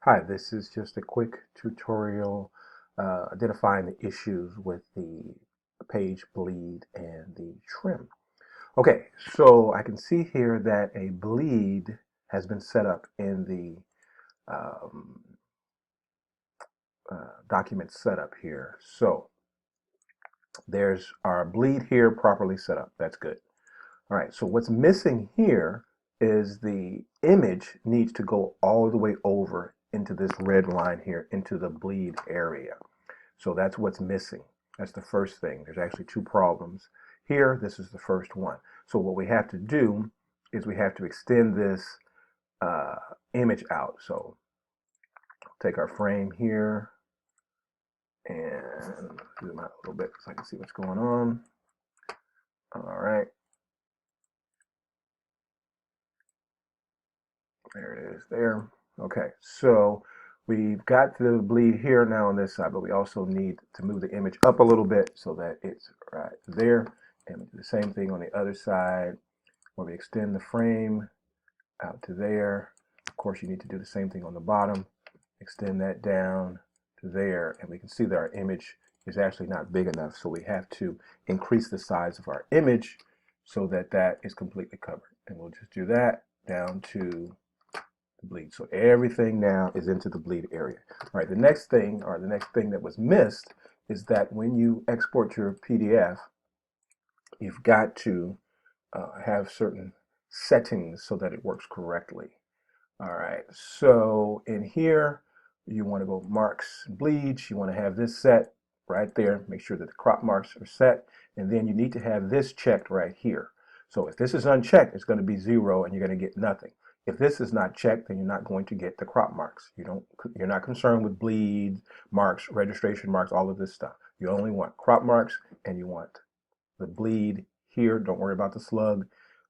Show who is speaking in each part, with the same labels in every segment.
Speaker 1: Hi, this is just a quick tutorial identifying the issues with the page bleed and the trim. Okay, so I can see here that a bleed has been set up in the document setup here. So there's our bleed here properly set up. That's good. All right, so what's missing here is the image needs to go all the way over into this red line here, into the bleed area. So that's what's missing. That's the first thing. There's actually two problems here. This is the first one. So what we have to do is we have to extend this image out. So take our frame here and zoom out a little bit so I can see what's going on. All right. There it is there. Okay, so we've got the bleed here now on this side, but we also need to move the image up a little bit so that it's right there. And we do the same thing on the other side where we extend the frame out to there. Of course, you need to do the same thing on the bottom. Extend that down to there, and we can see that our image is actually not big enough, so we have to increase the size of our image so that that is completely covered. And we'll just do that down to the bleed. So everything now is into the bleed area. All right, the next thing that was missed is that when you export your PDF, you've got to have certain settings so that it works correctly. All right, so in here, you want to go marks, bleeds. You want to have this set right there. Make sure that the crop marks are set. And then you need to have this checked right here. So if this is unchecked, it's going to be 0 and you're going to get nothing. If this is not checked, then you're not going to get the crop marks. You're not concerned with bleed marks, registration marks, all of this stuff. You only want crop marks and you want the bleed here. Don't worry about the slug.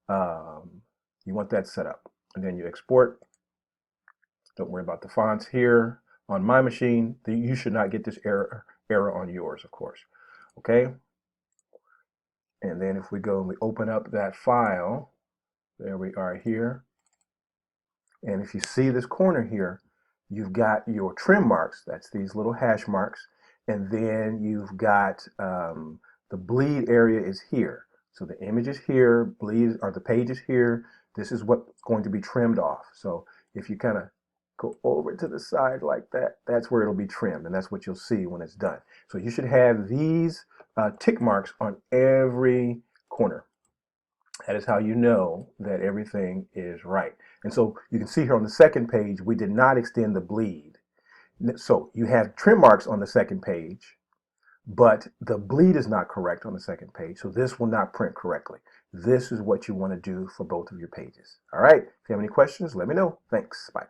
Speaker 1: You want that set up. And then you export. Don't worry about the fonts here. On my machine, you should not get this error on yours, of course. Okay? And then if we go and we open up that file, there we are here. And if you see this corner here, you've got your trim marks. That's these little hash marks. And then you've got the bleed area is here. So the image is here, bleed, or the page is here. This is what's going to be trimmed off. So if you kind of go over to the side like that, that's where it'll be trimmed, and that's what you'll see when it's done. So you should have these tick marks on every corner. That is how you know that everything is right. And so you can see here on the second page, we did not extend the bleed. So you have trim marks on the second page, but the bleed is not correct on the second page. So this will not print correctly. This is what you want to do for both of your pages. All right. If you have any questions, let me know. Thanks. Bye.